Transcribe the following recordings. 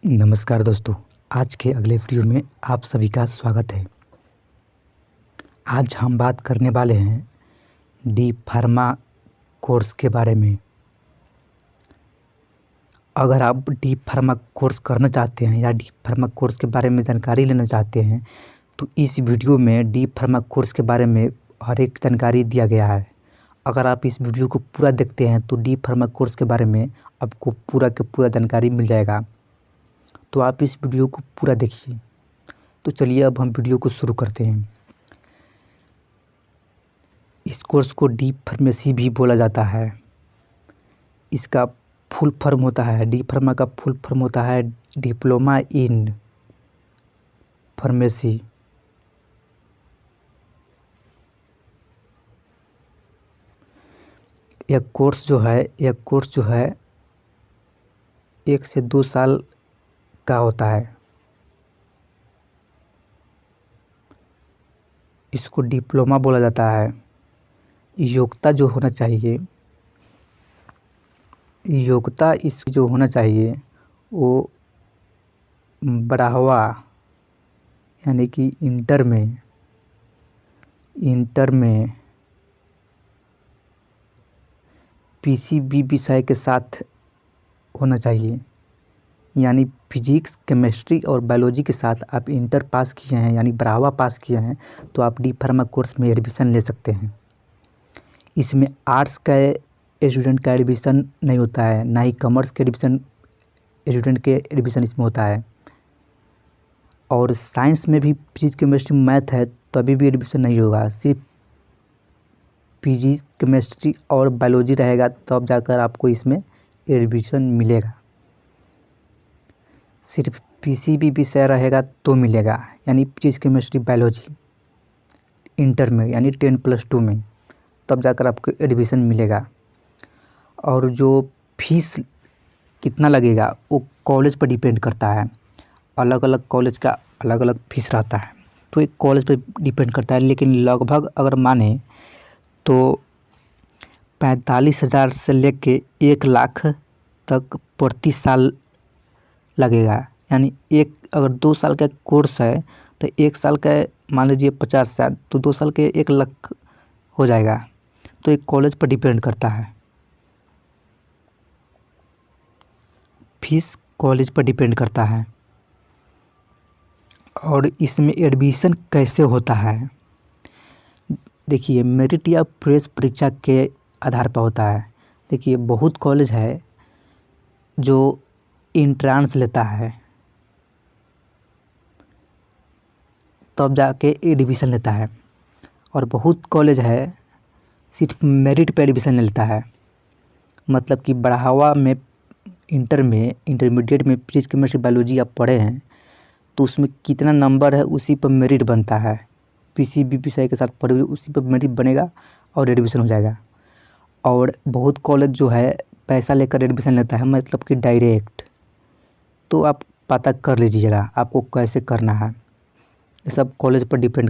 नमस्कार दोस्तों, आज के अगले वीडियो में आप सभी का स्वागत है। आज हम बात करने वाले हैं डी फार्मा कोर्स के बारे में। अगर आप डी फार्मा कोर्स करना चाहते हैं या डी फार्मा कोर्स के बारे में जानकारी लेना चाहते हैं तो इस वीडियो में डी फार्मा कोर्स के बारे में हर एक जानकारी दिया गया है। अगर आप इस वीडियो को पूरा देखते हैं तो डी फार्मा कोर्स के बारे में आपको पूरा के पूरा जानकारी मिल जाएगा। तो आप इस वीडियो को पूरा देखिए। तो चलिए अब हम वीडियो को शुरू करते हैं। इस कोर्स को डी फार्मेसी भी बोला जाता है। इसका फुल फॉर्म होता है, डी फार्मा का फुल फॉर्म होता है डिप्लोमा इन फार्मेसी। यह कोर्स जो है 1 से 2 साल का होता है। इसको डिप्लोमा बोला जाता है। योग्यता इस जो होना चाहिए वो बढ़ावा यानी कि इंटर में पीसीबी विषय के साथ होना चाहिए। यानी फिजिक्स, केमिस्ट्री और बायोलॉजी के साथ आप इंटर पास किए हैं यानी बढ़ावा पास किए हैं तो आप डी फार्मा कोर्स में एडमिशन ले सकते हैं। इसमें आर्ट्स का स्टूडेंट का एडमिशन नहीं होता है, ना ही कॉमर्स के स्टूडेंट के एडमिशन इसमें होता है। और साइंस में भी फिजिक्स, केमिस्ट्री, मैथ है तभी भी एडमिशन नहीं होगा। सिर्फ फिजिक्स, केमिस्ट्री और बायोलॉजी रहेगा तब जाकर आपको इसमें एडमिशन मिलेगा। सिर्फ पीसीबी विषय रहेगा तो मिलेगा, यानी फिजिक्स, केमिस्ट्री, बायोलॉजी इंटर में यानी 10+2 में, तब जाकर आपको एडमिशन मिलेगा। और जो फीस कितना लगेगा वो कॉलेज पर डिपेंड करता है। अलग अलग कॉलेज का अलग अलग फीस रहता है, तो एक कॉलेज पर डिपेंड करता है। लेकिन लगभग अगर माने तो 45,000 से लेके 1 लाख तक प्रति साल लगेगा। यानी अगर 2 साल का कोर्स है तो 1 साल का मान लीजिए 50,000, तो 2 साल के 1 लाख हो जाएगा। तो एक कॉलेज पर डिपेंड करता है, फीस कॉलेज पर डिपेंड करता है। और इसमें एडमिशन कैसे होता है, देखिए मेरिट या प्रवेश परीक्षा के आधार पर होता है। देखिए बहुत कॉलेज है जो एंट्रेंस लेता है तब जाके एडमिशन लेता है, और बहुत कॉलेज है सिर्फ मेरिट पे एडमिशन लेता है। मतलब कि बढ़ावा में इंटरमीडिएट में फिजिक्स, केमिस्ट्री, बायोलॉजी आप पढ़े हैं तो उसमें कितना नंबर है उसी पर मेरिट बनता है। पीसीबी विषय के साथ पढ़े हुए उसी पर मेरिट बनेगा और एडमिशन हो जाएगा। और बहुत कॉलेज जो है पैसा लेकर एडमिशन लेता है, मतलब कि डायरेक्ट। तो आप पता कर लीजिएगा आपको कैसे करना है। ये सब कॉलेज पर डिपेंड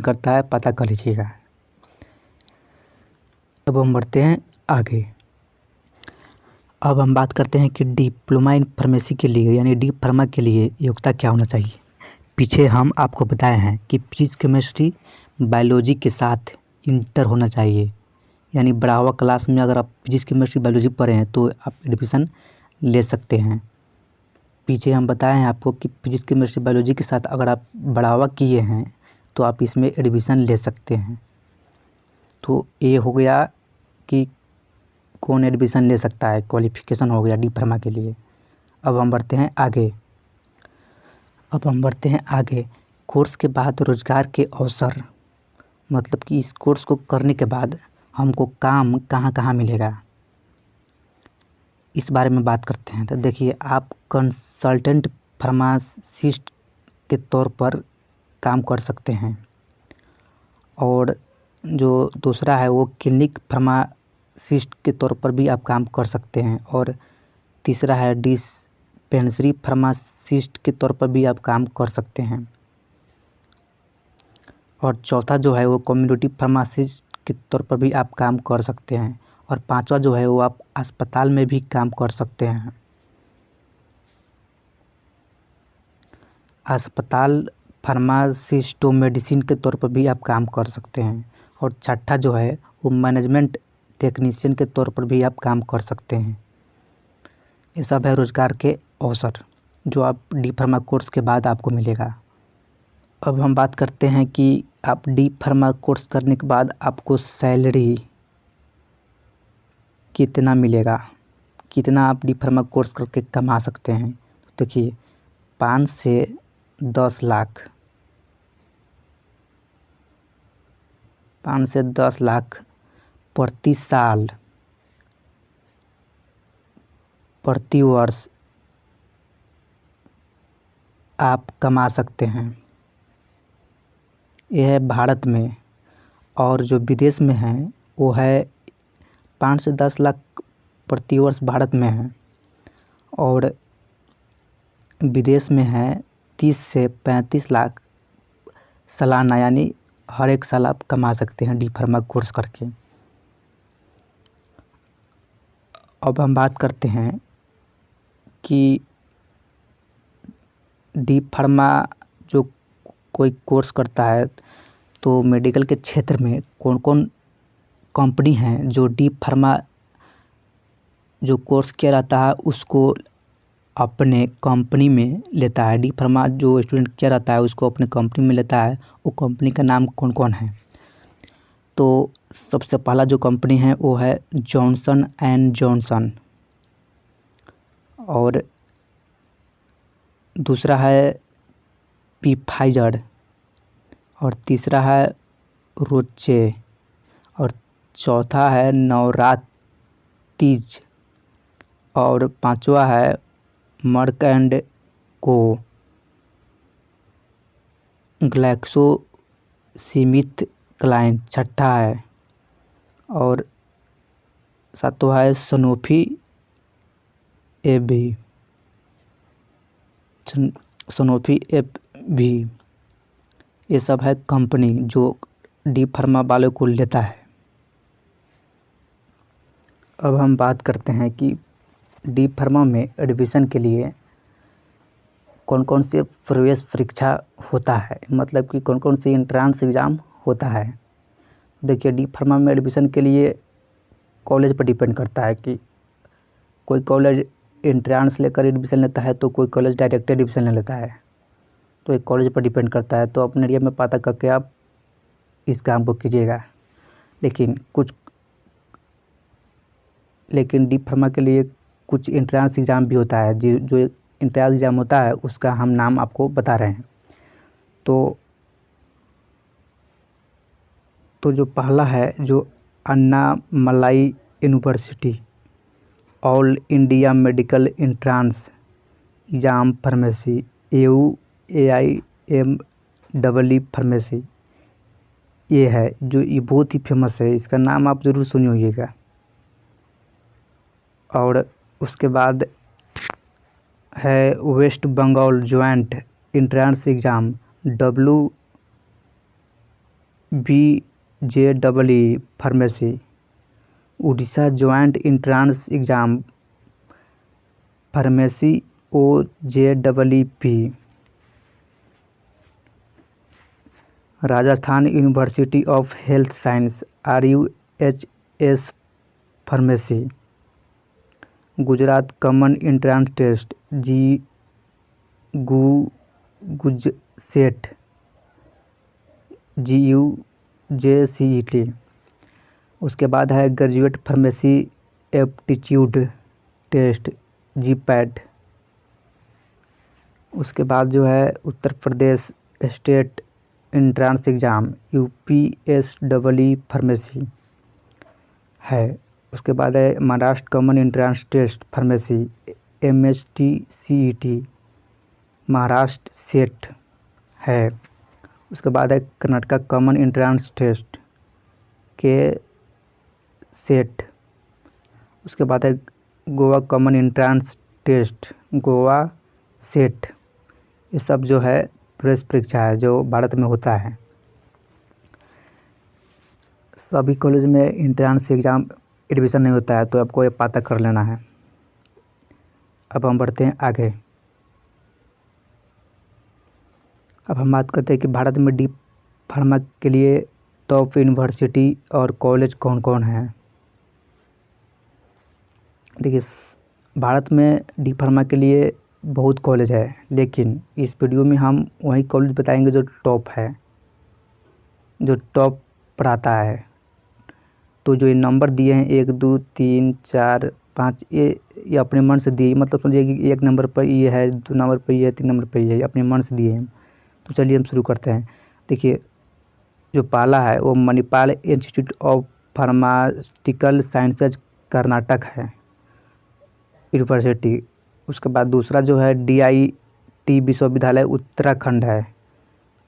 करता है, पता कर लीजिएगा। अब हम बढ़ते हैं आगे। अब हम बात करते हैं कि डिप्लोमा इन फार्मेसी के लिए यानी डी फार्मा के लिए योग्यता क्या होना चाहिए। पीछे हम आपको बताए हैं कि फिजिक्स, केमिस्ट्री, बायोलॉजी के साथ इंटर होना चाहिए। यानी बढ़ावा क्लास में अगर आप फिजिक्स, केमिस्ट्री, बायोलॉजी पढ़े हैं तो आप एडमिशन ले सकते हैं। पीछे हम बताए हैं आपको कि फिजिक्स, केमिस्ट्री, बायोलॉजी के साथ अगर आप बढ़ावा किए हैं तो आप इसमें एडमिशन ले सकते हैं। तो ये हो गया कि कौन एडमिशन ले सकता है, क्वालिफ़िकेशन हो गया डी फार्मा के लिए। अब हम बढ़ते हैं आगे। कोर्स के बाद रोज़गार के अवसर, मतलब कि इस कोर्स को करने के बाद हमको काम कहाँ कहाँ मिलेगा, इस बारे में बात करते हैं। तो देखिए आप कंसल्टेंट फार्मासिस्ट के तौर पर काम कर सकते हैं। और जो दूसरा है वो क्लिनिक फार्मासिस्ट के तौर पर भी आप काम कर सकते हैं। और तीसरा है डिस्पेंसरी फार्मासिस्ट के तौर पर भी आप काम कर सकते हैं। और चौथा जो है वो कम्युनिटी फार्मासिस्ट के तौर पर भी आप काम कर सकते हैं। और 5वां जो है वो आप अस्पताल में भी काम कर सकते हैं। अस्पताल फार्मासिस्टोमेडिसिन के तौर पर भी आप काम कर सकते हैं। और 6ठा जो है वो मैनेजमेंट टेक्नीशियन के तौर पर भी आप काम कर सकते हैं। ये सब है रोज़गार के अवसर जो आप डी फार्मा कोर्स के बाद आपको मिलेगा। अब हम बात करते हैं कि आप डी फार्मा कोर्स करने के बाद आपको सैलरी कितना मिलेगा, कितना आप डी फार्मा कोर्स करके कमा सकते हैं। तो देखिए 5 से 10 लाख, 5 से 10 लाख प्रति साल, प्रति वर्ष आप कमा सकते हैं। यह है भारत में। और जो विदेश में है वो है 5 से 10 लाख प्रति वर्ष भारत में है, और विदेश में है 30 से 35 लाख सालाना, यानी हर एक साल आप कमा सकते हैं डी फार्मा कोर्स करके। अब हम बात करते हैं कि डी फार्मा जो कोई कोर्स करता है तो मेडिकल के क्षेत्र में कौन कौन कंपनी हैं जो डी फार्मा जो कोर्स किया रहता है उसको अपने कंपनी में लेता है। डी फार्मा जो स्टूडेंट किया रहता है उसको अपने कंपनी में लेता है। वो कंपनी का नाम कौन कौन है? तो सबसे पहला जो कंपनी है वो है जॉनसन एंड जॉनसन, और दूसरा है पफाइजर, और तीसरा है रोचे, और चौथा है नवरात्रिज, और 5वां है मर्क एंड को, ग्लैक्सो स्मिथ क्लाइन 6ठा है, और 7वां है सनोफी एबी, सनोफी एबी। ये सब है कंपनी जो डी फार्मा वालों को लेता है। अब हम बात करते हैं कि डी फार्मा में एडमिशन के लिए कौन कौन से प्रवेश परीक्षा होता है, मतलब कि कौन कौन सी एंट्रेंस एग्ज़ाम होता है। देखिए डी फार्मा में एडमिशन के लिए कॉलेज पर डिपेंड करता है कि कोई कॉलेज एंट्रेंस लेकर एडमिशन लेता है तो कोई कॉलेज डायरेक्ट एडमिशन ले लेता है। तो एक कॉलेज पर डिपेंड करता है। तो अपने एरिया में पता करके आप इस काम को कीजिएगा। लेकिन डी फार्मा के लिए कुछ एंट्रेंस एग्ज़ाम भी होता है। जो एंट्रेंस एग्ज़ाम होता है उसका हम नाम आपको बता रहे हैं। तो जो पहला है जो Annamalai university all India medical entrance exam pharmacy, AUAIMEE pharmacy, ये है जो ये बहुत ही फेमस है। इसका नाम आप ज़रूर सुने होइएगा। और उसके बाद है West Bengal joint entrance exam WBJEE pharmacy, Orissa joint entrance exam pharmacy OJEE, Rajasthan university of health science RUHS pharmacy, Gujarat common entrance test GUJCET GUJCET। उसके बाद है graduate pharmacy aptitude test GPAT। उसके बाद जो है Uttar Pradesh state entrance exam UPSEE pharmacy है। उसके बाद है Maharashtra common entrance test pharmacy MSTCET Maharashtra CET है। उसके बाद है Karnataka common entrance test KSET। उसके बाद है Goa common entrance test Goa CET. ये सब जो है प्रवेश परीक्षा है जो भारत में होता है। सभी कॉलेज में एंट्रेंस एग्ज़ाम एडमिशन नहीं होता है तो आपको ये पता कर लेना है। अब हम बढ़ते हैं आगे। अब हम बात करते हैं कि भारत में डी फार्मा के लिए टॉप यूनिवर्सिटी और कॉलेज कौन कौन हैं। देखिए, भारत में डी फार्मा के लिए बहुत कॉलेज है, लेकिन इस वीडियो में हम वही कॉलेज बताएंगे जो टॉप है, जो टॉप पढ़ाता है। तो जो ये नंबर दिए हैं 1 2 3 4 5, ये अपने मन से दिए, मतलब समझिए कि 1 नंबर पर ये है, 2 नंबर पर ये है, 3 नंबर पर ये है, अपने मन से दिए हैं। तो चलिए हम शुरू करते हैं। देखिए, जो पहला है वो Manipal institute of pharmaceutical sciences Karnataka है यूनिवर्सिटी। उसके बाद दूसरा जो है DIT विश्वविद्यालय उत्तराखंड है।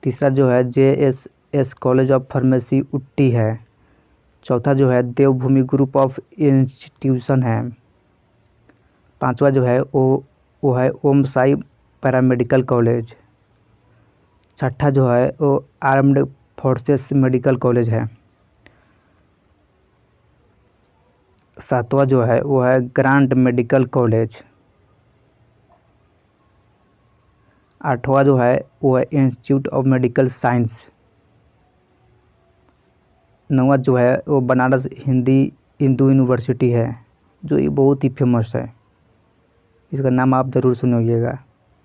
तीसरा जो है JSS कॉलेज ऑफ फार्मेसी उट्टी है। चौथा जो है देवभूमि ग्रुप ऑफ इंस्टीट्यूशन है। पांचवा जो है वो है ओम साई पैरामेडिकल कॉलेज। छठा जो है वो आर्म्ड फोर्सेस मेडिकल कॉलेज है। सातवां जो है वो है ग्रांट मेडिकल कॉलेज। आठवां जो है वो है इंस्टीट्यूट ऑफ मेडिकल साइंस। नौवां जो है वो बनारस हिंदू यूनिवर्सिटी है, जो ये बहुत ही फेमस है। इसका नाम आप ज़रूर सुनिएगा,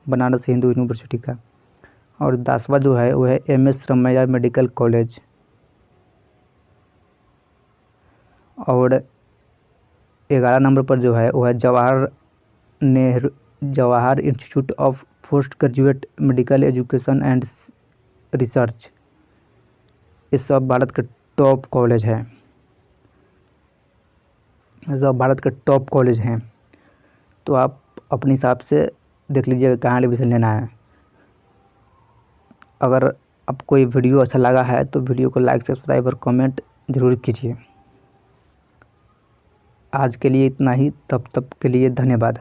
बनारस हिंदू यूनिवर्सिटी का। और 10वां जो है वो है MS रमैया मेडिकल कॉलेज। और 11 नंबर पर जो है वो है Jawahar institute of post graduate medical education and research. ये सब भारत के टॉप कॉलेज हैं, ये सब भारत के टॉप कॉलेज हैं। तो आप अपने हिसाब से देख लीजिएगा कहाँ एडमिशन लेना है। अगर आपको ये वीडियो अच्छा लगा है तो वीडियो को लाइक सब्सक्राइब और कमेंट ज़रूर कीजिए। आज के लिए इतना ही, तब के लिए धन्यवाद।